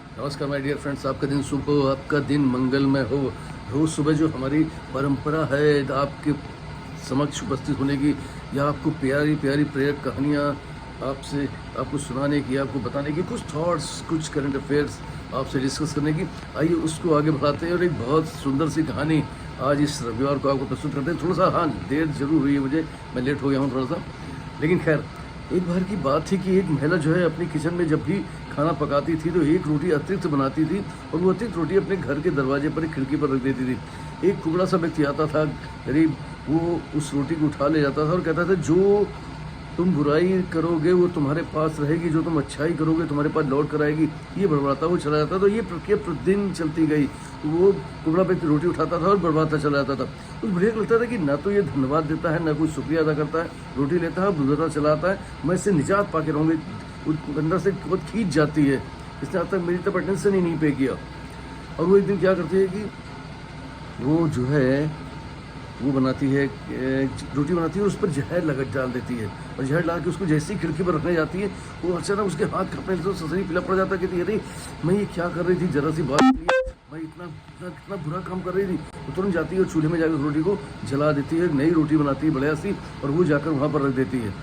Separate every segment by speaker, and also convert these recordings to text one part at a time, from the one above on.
Speaker 1: नमस्कार my dear friends, आपका दिन शुभ हो, आपका दिन मंगलमय हो। रोज़ सुबह जो हमारी परंपरा है आपके समक्ष उपस्थित होने की, या आपको प्यारी प्यारी प्रेरक कहानियाँ आपको सुनाने की, आपको बताने की, कुछ थॉट्स, कुछ करंट अफेयर्स आपसे डिस्कस करने की, आइए उसको आगे बढ़ाते हैं। और एक बहुत सुंदर सी कहानी आज इस रविवार को आपको प्रस्तुत करते हैं। थोड़ा सा देर जरूर हुई है मुझे, मैं लेट हो गया हूँ थोड़ा सा, लेकिन खैर। एक बार की बात थी कि एक महिला जो है अपनी किचन में जब भी खाना पकाती थी तो एक रोटी अतिरिक्त बनाती थी, और वो अतिरिक्त रोटी अपने घर के दरवाजे पर, खिड़की पर रख देती थी। एक कुबड़ा सा व्यक्ति आता था गरीब, वो उस रोटी को उठा ले जाता था और कहता था, जो तुम बुराई करोगे वो तुम्हारे पास रहेगी, जो तुम अच्छाई करोगे तुम्हारे पास लौट कर आएगी। ये बड़बड़ाता वो चला जाता। तो ये प्रक्रिया प्रतिदिन चलती गई। वो कुबड़ा व्यक्ति रोटी उठाता था और बर्बादता चला जाता था। उस बुढ़िया को लगता था कि ना तो ये धन्यवाद देता है, ना कोई शुक्रिया अदा करता है, रोटी लेता है, गुजरता चला आता है, मैं इससे निजात पा के रहूँगी। अंदर से बहुत खींच जाती है, इसने आज तक मेरी तरफ अटेंशन ही नहीं पे किया। और वो एक दिन क्या करती है कि वो जो है वो बनाती है, रोटी बनाती है और उस पर जहर डाल देती है, और जहर डाल के उसको जैसी खिड़की पर रखने जाती है, वो अचानक उसके हाथ कांपने लगते, ससुरी पीला पड़ जाता है। कहती है, अरे मैं ये क्या कर रही थी, जरा सी बात के लिए मैं इतना बुरा काम कर रही थी। वो तुरंत जाती है और चूल्हे में जाकर उस रोटी को जला देती है, नई रोटी बनाती है बढ़िया सी, और वो जाकर वहाँ पर रख देती है।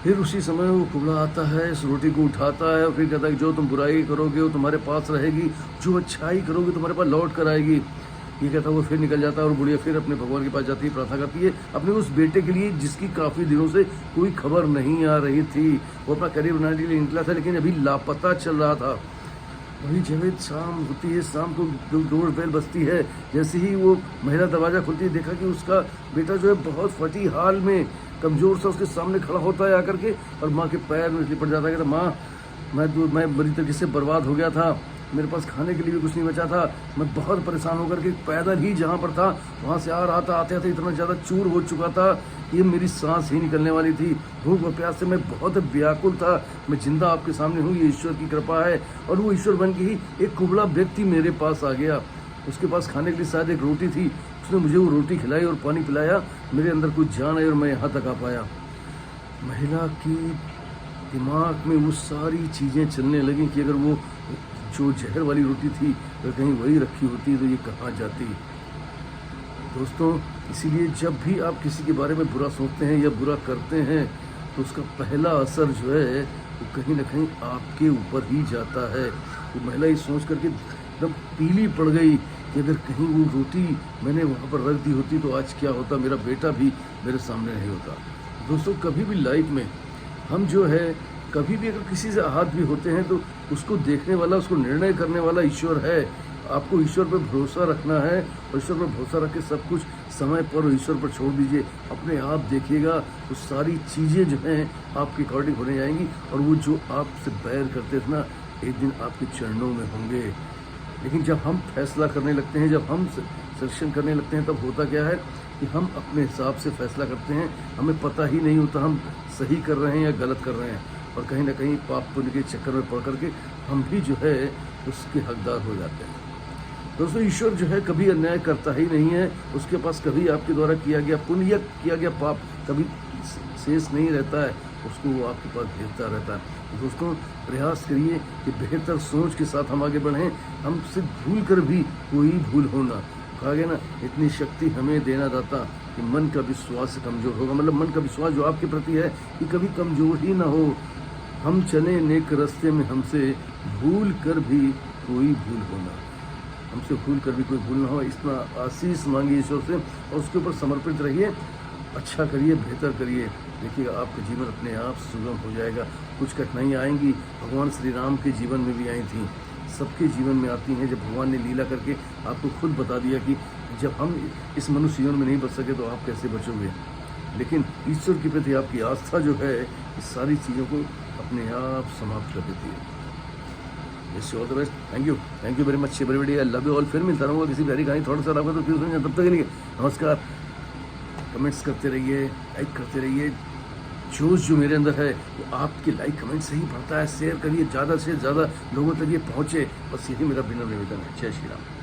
Speaker 1: फिर उसी समय वो कुबड़ा आता है, इस रोटी को उठाता है और फिर कहता है, जो तुम बुराई करोगे वो तुम्हारे पास रहेगी, जो अच्छाई करोगे तुम्हारे पास लौट कर आएगी। ये कहता है, वो फिर निकल जाता है और बुढ़िया फिर अपने भगवान के पास जाती है, प्रार्थना करती है अपने उस बेटे के लिए जिसकी काफ़ी दिनों से कोई खबर नहीं आ रही थी। वो अपना करियर बनाने के लिए निकला था, लेकिन अभी लापता चल रहा था। वही जब शाम होती है, शाम को डोर बेल बजती है, जैसे ही वो महिला दरवाज़ा खुलती है, देखा कि उसका बेटा जो है बहुत फटी हाल में, कमज़ोर सा उसके सामने खड़ा होता है आकर के, और माँ के पैर में लिपट जाता है। कहता, माँ मैं बुरी तरीके से बर्बाद हो गया था, मेरे पास खाने के लिए भी कुछ नहीं बचा था, मैं बहुत परेशान होकर के पैदल ही जहाँ पर था वहाँ से आ रहा था, आते आते इतना ज़्यादा चूर हो चुका था, ये मेरी सांस ही निकलने वाली थी। भूख और प्यास से मैं बहुत व्याकुल था। मैं जिंदा आपके सामने हूँ, ये ईश्वर की कृपा है। और वो ईश्वर बन के ही एक कुबड़ा व्यक्ति मेरे पास आ गया। उसके पास खाने के लिए शायद एक रोटी थी, उसने मुझे वो रोटी खिलाई और पानी पिलाया, मेरे अंदर कुछ जान आई और मैं यहाँ तक आ पाया। महिला की दिमाग में वो सारी चीज़ें चलने लगी कि अगर वो जो जहर वाली रोटी थी अगर कहीं वही रखी होती तो ये कहाँ जाती। दोस्तों, इसीलिए जब भी आप किसी के बारे में बुरा सोचते हैं या बुरा करते हैं तो उसका पहला असर जो है वो कहीं ना कहीं आपके ऊपर ही जाता है। वो महिला ये सोच करके एकदम पीली पड़ गई कि अगर कहीं वो रोटी मैंने वहाँ पर रख दी होती तो आज क्या होता, मेरा बेटा भी मेरे सामने नहीं होता। दोस्तों, कभी भी लाइफ में हम जो है, कभी भी अगर किसी से आहत भी होते हैं तो उसको देखने वाला, उसको निर्णय करने वाला ईश्वर है। आपको ईश्वर पर भरोसा रखना है, और ईश्वर पर भरोसा रख के सब कुछ समय पर ईश्वर पर छोड़ दीजिए। अपने आप देखिएगा तो सारी चीज़ें जो हैं आपके अकॉर्डिंग होने जाएंगी, और वो जो आपसे बैर करते थे ना, एक दिन आपके चरणों में होंगे। लेकिन जब हम फैसला करने लगते हैं, जब हम सिलेक्शन करने लगते हैं, तब होता क्या है कि हम अपने हिसाब से फैसला करते हैं। हमें पता ही नहीं होता हम सही कर रहे हैं या गलत कर रहे हैं, और कहीं ना कहीं पाप पुण्य के चक्कर में पड़ करके हम भी जो है उसके हकदार हो जाते हैं। दोस्तों, ईश्वर जो है कभी अन्याय करता ही नहीं है। उसके पास कभी आपके द्वारा किया गया पुण्य या किया गया पाप कभी शेष नहीं रहता है, उसको वो आपके पास भेजता रहता है। दोस्तों, प्रयास करिए कि बेहतर सोच के साथ हम आगे बढ़ें। हमसे भूल कर भी कोई भूल होना, कहा गया ना, इतनी शक्ति हमें देना दाता कि मन का विश्वास कमज़ोर होगा। मतलब मन का विश्वास जो आपके प्रति है कि कभी कमज़ोर ही ना हो। हम चले नेक रास्ते में, हमसे भूल कर भी कोई भूल होना, हमसे भूल कर भी कोई भूल ना हो। इतना आशीष मांगिए ईश्वर से और उसके ऊपर समर्पित रहिए। अच्छा करिए, बेहतर करिए, देखिएगा आपका जीवन अपने आप सुगम हो जाएगा। कुछ कठिनाइयाँ आएंगी, भगवान श्री राम के जीवन में भी आई थी, सबके जीवन में आती हैं। जब भगवान ने लीला करके आपको खुद बता दिया कि जब हम इस मनुष्य जीवन में नहीं बच सके तो आप कैसे बचोगे। लेकिन ईश्वर के प्रति आपकी आस्था जो है, इस सारी चीज़ों को अपने आप समाप्त कर देती है। Wish you all the best. Thank you very much everybody. I love you all. फिर मिलता रहूँगा किसी प्यारी कहानी थोड़ा सा आपका, तो फिर सुनिए। तब तक के लिए नमस्कार। कमेंट्स करते रहिए, लाइक करते रहिए। जोश जो मेरे अंदर है वो आपके लाइक कमेंट से ही बढ़ता है। शेयर करिए, ज़्यादा से ज़्यादा लोगों तक ये पहुँचे, बस यही मेरा विनम्र निवेदन है। जय श्री राम।